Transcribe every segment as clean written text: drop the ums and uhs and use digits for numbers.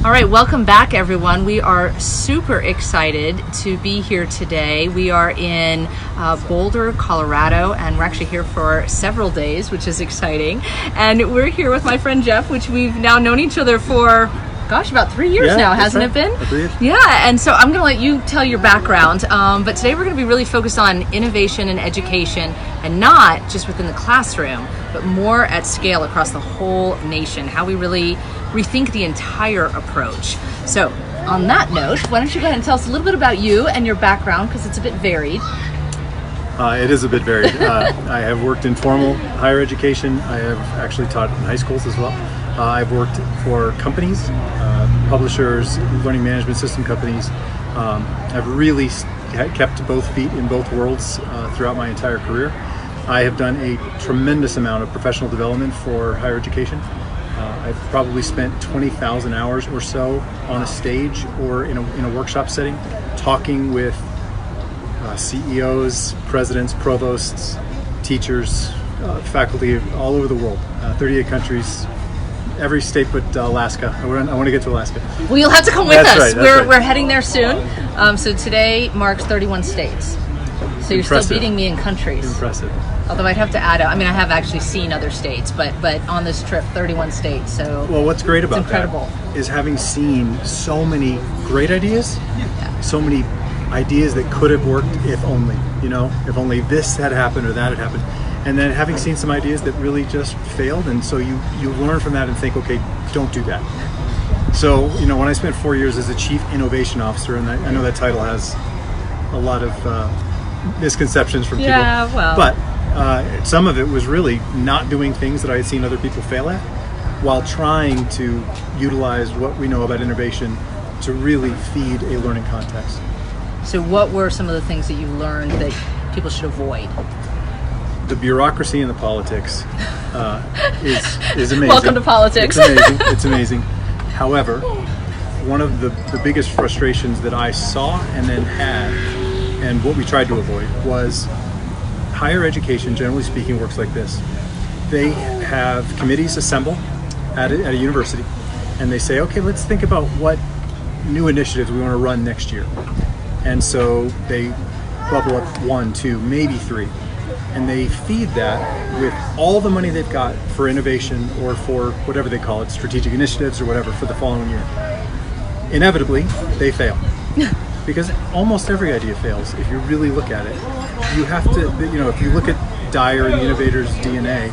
All right, welcome back, everyone. We are super excited to be here today. We are in Boulder, Colorado, and we're actually here for several days, which is exciting. And we're here with my friend Jeff, which we've now known each other for, gosh, about 3 years now, hasn't it been? Agreed. Yeah, and so I'm going to let you tell your background, but today we're going to be really focused on innovation and education, and not just within the classroom, but more at scale across the whole nation, how we really rethink the entire approach. So on that note, why don't you go ahead and tell us a little bit about you and your background, because it's a bit varied. It is a bit varied. I have worked in formal higher education. I have actually taught in high schools as well. I've worked for companies, publishers, learning management system companies. I've really kept both feet in both worlds throughout my entire career. I have done a tremendous amount of professional development for higher education. I've probably spent 20,000 hours or so on a stage or in a workshop setting, talking with CEOs, presidents, provosts, teachers, faculty all over the world, 38 countries, every state but Alaska. I want to get to Alaska. Well, you'll have to come with us. Right. We're heading there soon. So today marks 31 states. So you're Impressive. still beating me in countries. Impressive. Although I'd have to add, I have actually seen other states, but on this trip, 31 states. So well, what's great about incredible. that is having seen so many great ideas, so many ideas that could have worked if only, if only this had happened or that had happened. And then having seen some ideas that really just failed, and so you learn from that and think, okay, don't do that. So, when I spent 4 years as a Chief Innovation Officer, and I know that title has a lot of misconceptions from people. Yeah, well. But some of it was really not doing things that I had seen other people fail at, while trying to utilize what we know about innovation to really feed a learning context. So what were some of the things that you learned that people should avoid? The bureaucracy and the politics is amazing. Welcome to politics. It's amazing. However, one of the biggest frustrations that I saw and then had, and what we tried to avoid, was higher education, generally speaking, works like this. They have committees assemble at a university, and they say, okay, let's think about what new initiatives we want to run next year. And so they bubble up 1, 2, maybe 3. And they feed that with all the money they've got for innovation or for whatever they call it, strategic initiatives or whatever, for the following year. Inevitably, they fail. Because almost every idea fails if you really look at it. You have to, if you look at Dyer and the Innovators' DNA,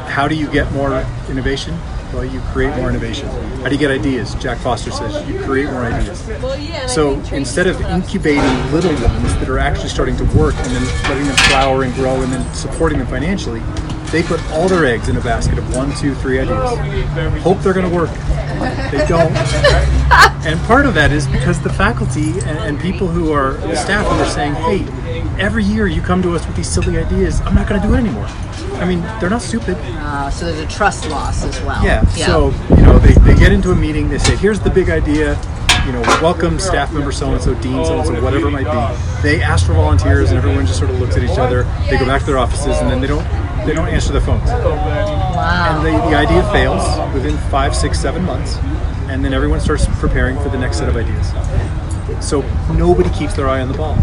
how do you get more innovation? Well, you create more innovation. How do you get ideas? Jack Foster says you create more ideas. So instead of incubating little ones that are actually starting to work and then letting them flower and grow and then supporting them financially, they put all their eggs in a basket of 1, 2, 3 ideas. Hope they're going to work. They don't. And part of that is because the faculty and people who are the staff who are saying, hey, every year you come to us with these silly ideas, I'm not going to do it anymore. They're not stupid. So there's a trust loss as well. Yeah. So, they get into a meeting, they say, here's the big idea, welcome staff member so-and-so, dean so-and-so, whatever it might be. They ask for volunteers and everyone just sort of looks at each other. They go back to their offices and then they don't answer their phones. Wow. And the idea fails within 5, 6, 7 months. And then everyone starts preparing for the next set of ideas. So nobody keeps their eye on the ball.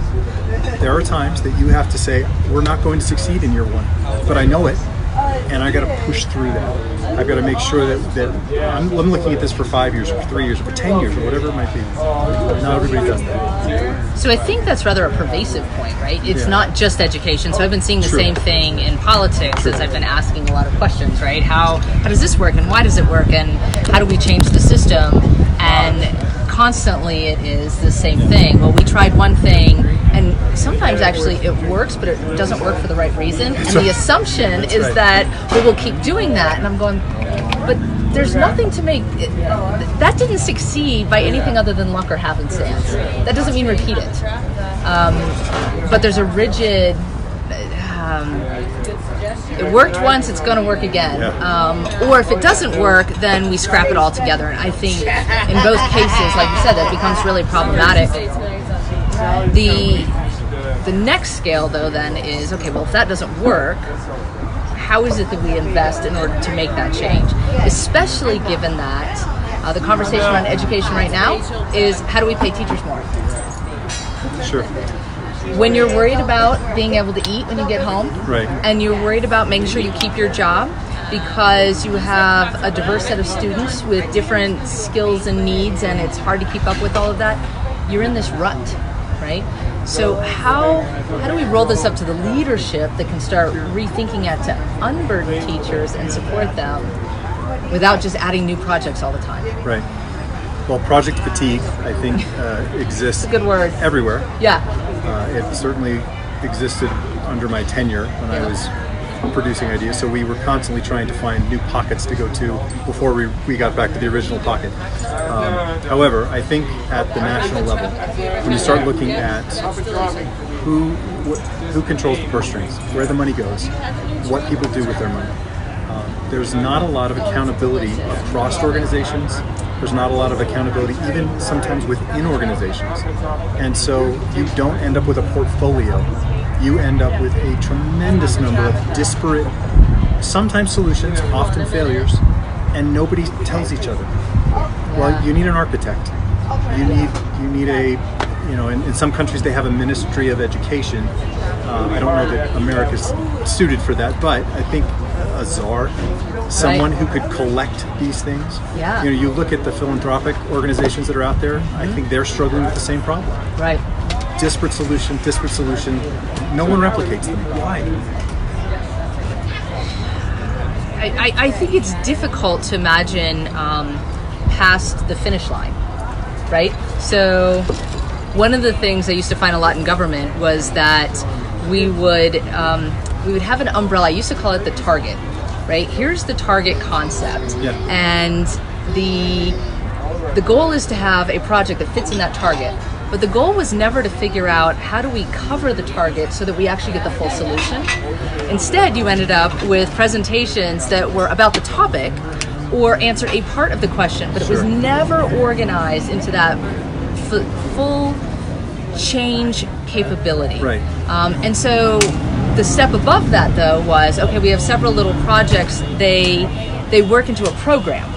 There are times that you have to say, we're not going to succeed in year 1, but I know it, and I got to push through that. I've got to make sure that I'm looking at this for 5 years, or for 3 years, or for 10 years, or whatever it might be. Not everybody does that. So I think that's rather a pervasive point, right? It's not just education. So I've been seeing the same thing in politics as I've been asking a lot of questions, right? How does this work, and why does it work, and how do we change the system? And constantly it is the same thing. Well, we tried one thing, and sometimes actually it works, but it doesn't work for the right reason. And the assumption is that we'll keep doing that. And I'm going, but there's nothing to make it, that didn't succeed by anything other than luck or happenstance. That doesn't mean repeat it. But there's a rigid, it worked once, it's going to work again. Or if it doesn't work, then we scrap it all together. And I think in both cases, like you said, that becomes really problematic. The next scale, though, then is, okay, well, if that doesn't work, how is it that we invest in order to make that change? Especially given that The conversation around education right now is how do we pay teachers more? Sure. When you're worried about being able to eat when you get home, Right. and you're worried about making sure you keep your job because you have a diverse set of students with different skills and needs, and it's hard to keep up with all of that, you're in this rut, right? So how do we roll this up to the leadership that can start rethinking it to unburden teachers and support them without just adding new projects all the time? Right. Well, project fatigue, I think, exists Good word. everywhere. Yeah. It certainly existed under my tenure when I was producing ideas, so we were constantly trying to find new pockets to go to before we got back to the original pocket. However, I think at the national level, when you start looking at who controls the purse strings, where the money goes, what people do with their money, there's not a lot of accountability across organizations. There's not a lot of accountability even sometimes within organizations. And so you don't end up with a portfolio. You end up with a tremendous number of disparate, sometimes solutions, often failures, and nobody tells each other. Well, you need an architect. You need a, in some countries they have a Ministry of Education. I don't know that America's suited for that, but I think a czar, someone who could collect these things. Yeah. You look at the philanthropic organizations that are out there, I think they're struggling with the same problem. Right. Disparate solution. No one replicates them. Why? I think it's difficult to imagine past the finish line, right? So one of the things I used to find a lot in government was that we would have an umbrella. I used to call it the target, right? Here's the target concept. Yeah. And the goal is to have a project that fits in that target. But the goal was never to figure out how do we cover the target so that we actually get the full solution. Instead, you ended up with presentations that were about the topic or answered a part of the question, but it was never organized into that full change capability. Right. And so the step above that, though, was, okay, we have several little projects. They work into a program.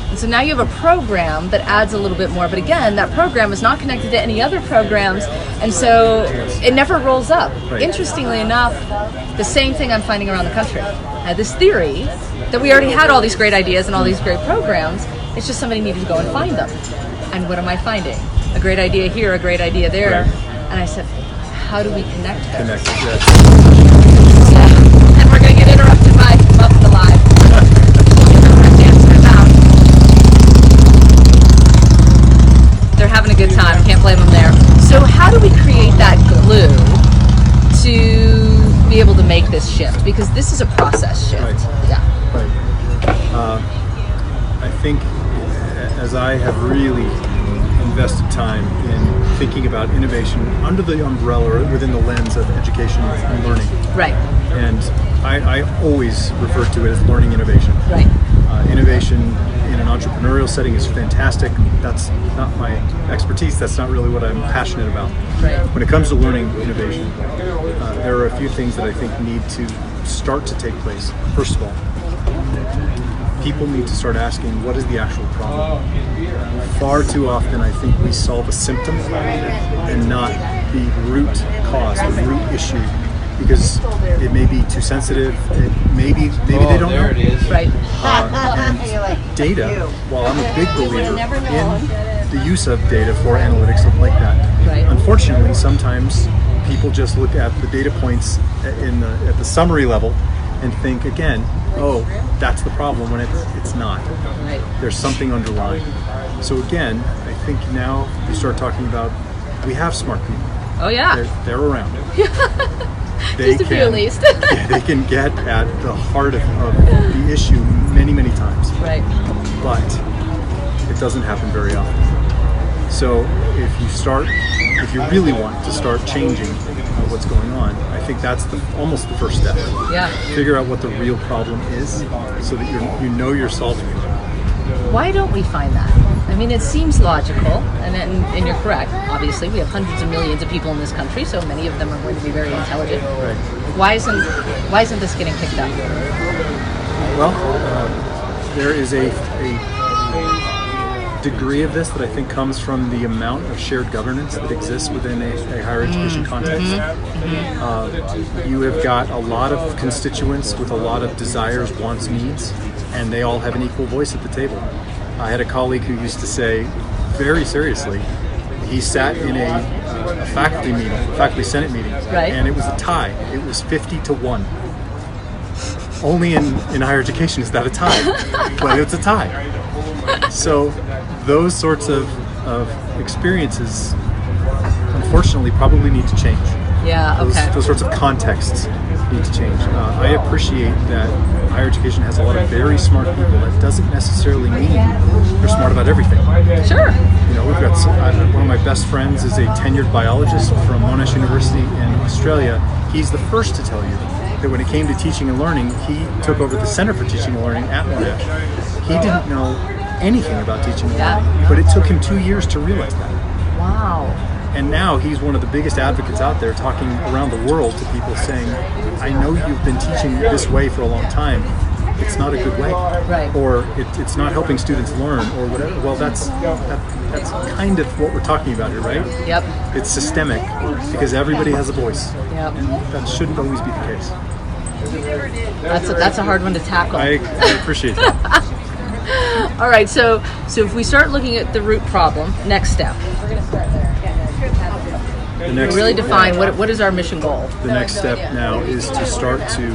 And so now you have a program that adds a little bit more, but again, that program is not connected to any other programs, and so it never rolls up. Right. Interestingly enough, the same thing I'm finding around the country. I had this theory that we already had all these great ideas and all these great programs, it's just somebody needed to go and find them. And what am I finding? A great idea here, a great idea there, and I said, how do we connect them? And we're going to get interrupted by Up the Live. They're having a good time. Can't blame them there. So how do we create that glue to be able to make this shift? Because this is a process shift. Right. Yeah. Right. I think as I have really invested time in thinking about innovation under the umbrella or within the lens of education and learning. Right. And I always refer to it as learning innovation. Right. Innovation in an entrepreneurial setting is fantastic. That's not my expertise. That's not really what I'm passionate about. Right. When it comes to learning innovation, there are a few things that I think need to start to take place. First of all, people need to start asking, what is the actual problem? Far too often, I think we solve a symptom and not the root cause, the root issue, because it may be too sensitive. Maybe they don't know. Right. And data, while I'm a big believer in the use of data for analytics, stuff like that, Right. unfortunately, sometimes people just look at the data points at the summary level and think again, oh, that's the problem, when it's not. Right. There's something underlying. So again, I think now you start talking about, we have smart people. Oh yeah. They're around. Just a few at least. They can get at the heart of the issue many, many times. Right. But it doesn't happen very often. So if you really want to start changing what's going on, I think that's almost the first step. Yeah. Figure out what the real problem is so that you're solving it. Why don't we find that? I mean, it seems logical, and you're correct. Obviously, we have hundreds of millions of people in this country, so many of them are going to be very intelligent. Right. Why isn't this getting picked up? Well, there is degree of this that I think comes from the amount of shared governance that exists within a higher education context. You have got a lot of constituents with a lot of desires, wants, needs, and they all have an equal voice at the table. I had a colleague who used to say, very seriously, he sat in a faculty meeting, faculty senate meeting, and it was a tie. It was 50-1. Only in higher education is that a tie, but it's a tie. So those sorts of experiences, unfortunately, probably need to change. Yeah, okay. Those sorts of contexts need to change. I appreciate that higher education has a lot of very smart people. That doesn't necessarily mean they're smart about everything. Sure. You know, we've got one of my best friends is a tenured biologist from Monash University in Australia. He's the first to tell you that when it came to teaching and learning, he took over the Center for Teaching and Learning at Monash. He didn't know anything about teaching and learning, but it took him 2 years to realize that. Wow. And now he's one of the biggest advocates out there, talking around the world to people saying, I know you've been teaching this way for a long time. It's not a good way. Right. Or it's not helping students learn or whatever. Well, that's kind of what we're talking about here, right? Yep. It's systemic because everybody has a voice. Yep. And that shouldn't always be the case. That's a hard one to tackle. I appreciate that. All right, so if we start looking at the root problem, next step. Really define what is our mission goal. The next step now is to start to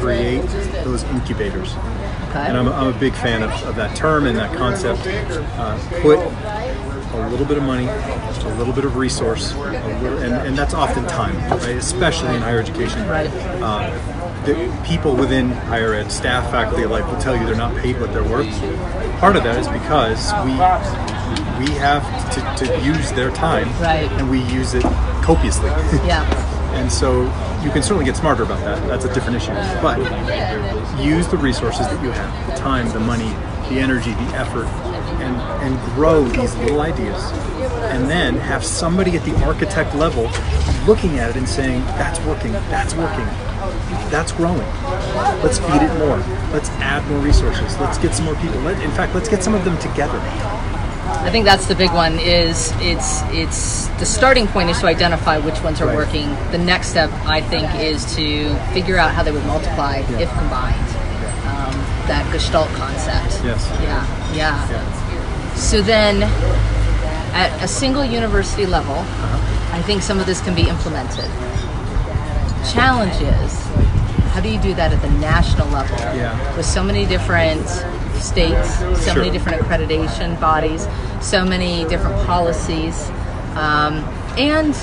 create those incubators. Okay. And I'm a big fan of that term and that concept. Put a little bit of money, a little bit of resource, and that's often time, right? Especially in higher education. Right. The people within higher ed, staff, faculty alike, will tell you they're not paid what they're worth. Part of that is because we have to use their time, right, and we use it copiously. Yeah. And so you can certainly get smarter about that. That's a different issue. But use the resources that you have, the time, the money, the energy, the effort, and grow these little ideas. And then have somebody at the architect level looking at it and saying, that's working, that's growing. Let's feed it more. Let's add more resources. Let's get some more people. In fact, let's get some of them together. I think that's the big one. Is it's the starting point is to identify which ones are working. The next step, I think, is to figure out how they would multiply if combined. That Gestalt concept. Yes. Yeah. So then, at a single university level, I think some of this can be implemented. Challenge is, how do you do that at the national level? Yeah. With so many different states, so many different accreditation bodies, so many different policies, and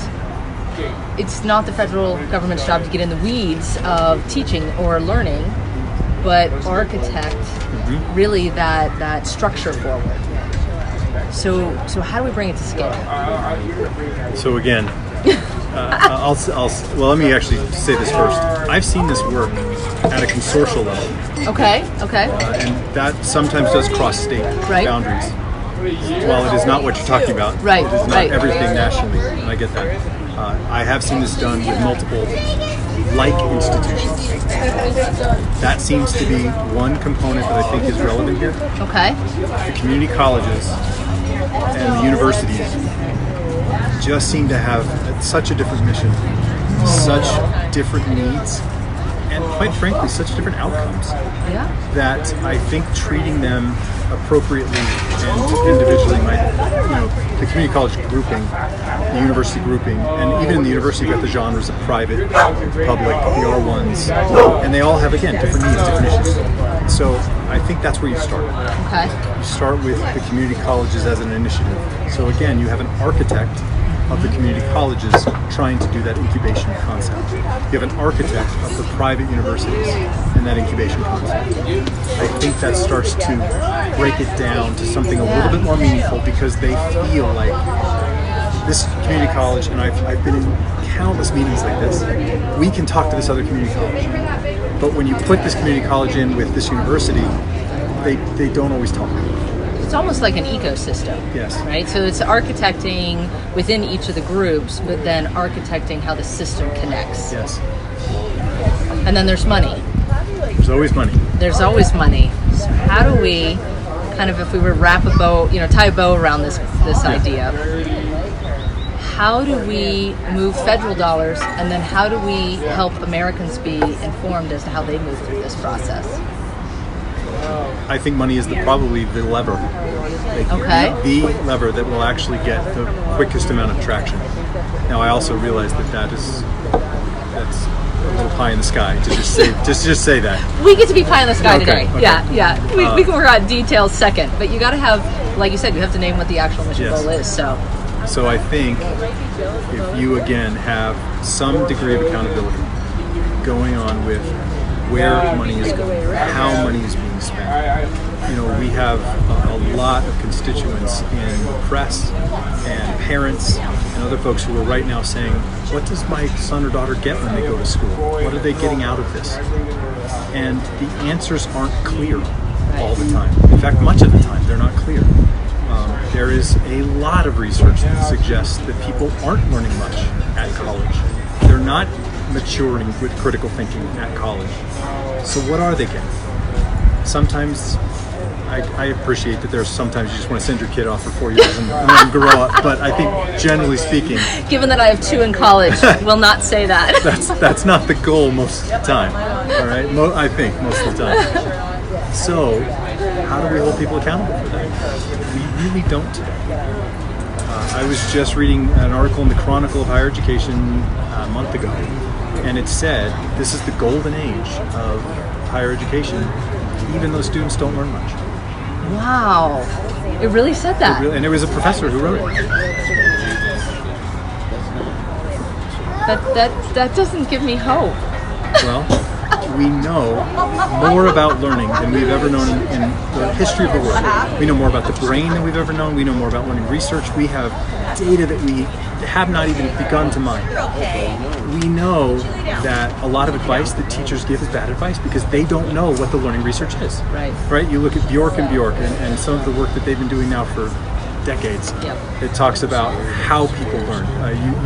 it's not the federal government's job to get in the weeds of teaching or learning, but architect really that structure forward. So how do we bring it to scale? So again, let me actually say this first. I've seen this work at a consortial level. Okay. And that sometimes does cross state boundaries. While it is not what you're talking about, it is not everything nationally, and I get that. I have seen this done with multiple like institutions. That seems to be one component that I think is relevant here. Okay. The community colleges and the universities just seem to have such a different mission, such different needs, and quite frankly, such different outcomes. Yeah. That I think treating them appropriately and individually might, the community college grouping, the university grouping, and even in the university you've got the genres of private, public, the R1s, and they all have, again, different needs, different issues. So I think that's where you start. Okay. You start with the community colleges as an initiative. So again, you have an architect of the community colleges trying to do that incubation concept. You have an architect of the private universities and that incubation concept. I think that starts to break it down to something a little bit more meaningful because they feel like this community college, and I've been in countless meetings like this, we can talk to this other community college. But when you put this community college in with this university, they don't always talk. It's almost like an ecosystem. Yes. Right? So it's architecting within each of the groups, but then architecting how the system connects. Yes. And then there's money. There's always money. There's always money. So how do we kind of if we were tie a bow around this idea, how do we move federal dollars, and then how do we help Americans be informed as to how they move through this process? I think money is probably the lever. The lever that will actually get the quickest amount of traction. Now, I also realize that's a little pie in the sky to just say that. We get to be pie in the sky today. Okay. Yeah. We can work out details second, but you got to have, like you said, you have to name what the actual mission goal is. So I think if you again have some degree of accountability going on with where money is going, how money is being spent. We have a lot of constituents in the press and parents and other folks who are right now saying, what does my son or daughter get when they go to school? What are they getting out of this? And the answers aren't clear all the time. In fact, much of the time, they're not clear. There is a lot of research that suggests that people aren't learning much at college. They're not maturing with critical thinking at college. So what are they getting? Sometimes I appreciate that sometimes you just want to send your kid off for 4 years and let them grow up, but I think generally speaking, given that I have 2 in college, will not say that. That's not the goal most of the time. All right, I think most of the time. So how do we hold people accountable for that? We really don't today. I was just reading an article in the Chronicle of Higher Education a month ago, and it said this is the golden age of higher education, even though students don't learn much. Wow. It really said that. And there was a professor who wrote it. That doesn't give me hope. Well, we know more about learning than we've ever known in the history of the world. We know more about the brain than we've ever known. We know more about learning research. We have data that we have not even begun to mine. We know that a lot of advice that teachers give is bad advice because they don't know what the learning research is. Right? You look at Bjork and some of the work that they've been doing now for decades. It talks about how people learn.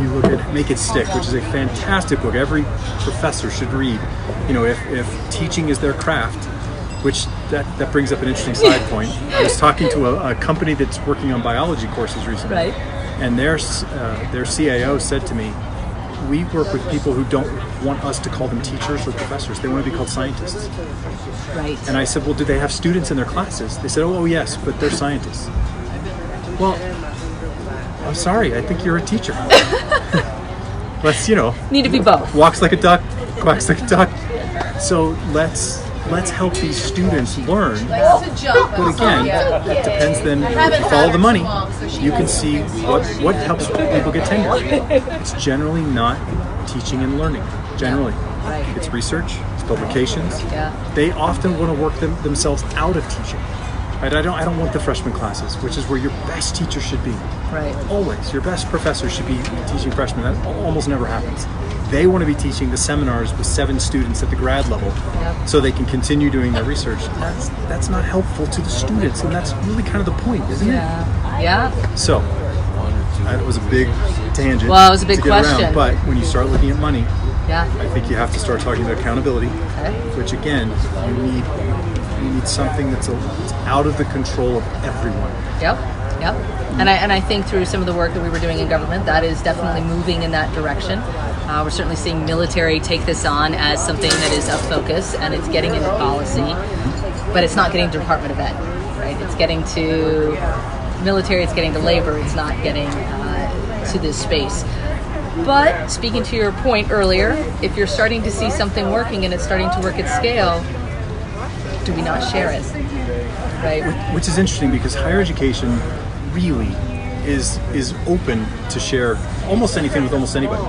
You look at Make It Stick, which is a fantastic book. Every professor should read. If teaching is their craft, which that brings up an interesting side point. I was talking to a company that's working on biology courses recently, and their CAO said to me, we work with people who don't want us to call them teachers or professors. They want to be called scientists. And I said, well, do they have students in their classes? They said, oh yes, but they're scientists. Well, I'm sorry, I think you're a teacher. Let's, need to be both. Walks like a duck, quacks like a duck. So let's help these students learn. But again, it depends then, if you follow the money, you can see what helps people get tenure. It's generally not teaching and learning, generally. It's research, it's publications. They often want to work themselves out of teaching. Right? I don't want the freshman classes, which is where your best teacher should be. Always. Your best professor should be teaching freshmen. That almost never happens. They want to be teaching the seminars with 7 students at the grad level so they can continue doing their research. That's not helpful to the students, and that's really kind of the point, isn't it? So, it was a big tangent. Well, it was a big question. Around, but when you start looking at money, I think you have to start talking about accountability, which again, you need something that's out of the control of everyone. And I think through some of the work that we were doing in government, that is definitely moving in that direction. We're certainly seeing military take this on as something that is of focus, and it's getting into policy, but it's not getting to Department of Ed, right? It's getting to military, it's getting to labor, it's not getting to this space. But speaking to your point earlier, if you're starting to see something working and it's starting to work at scale, do we not share it? Right? Which is interesting because higher education really is open to share almost anything with almost anybody.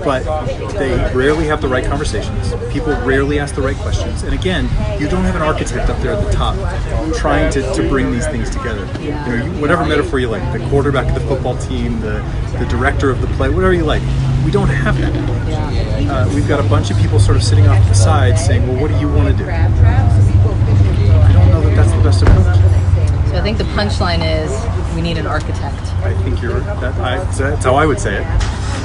But they rarely have the right conversations. People rarely ask the right questions. And again, you don't have an architect up there at the top trying to bring these things together. Whatever metaphor you like, the quarterback of the football team, the director of the play, whatever you like. We don't have that. We've got a bunch of people sort of sitting off to the side saying, well, what do you want to do? I don't know that that's the best approach. So I think the punchline is we need an architect. I think that's how I would say it.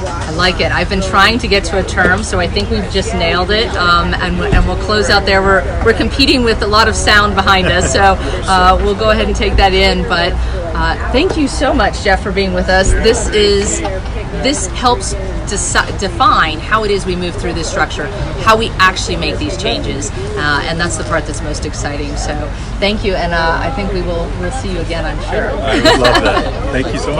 I like it. I've been trying to get to a term, so I think we've just nailed it. And we'll close out there. We're competing with a lot of sound behind us, so we'll go ahead and take that in. But thank you so much, Jeff, for being with us. This helps define how it is we move through this structure, how we actually make these changes, and that's the part that's most exciting. So thank you, and I think we'll see you again, I'm sure. I would love that. Thank you so much.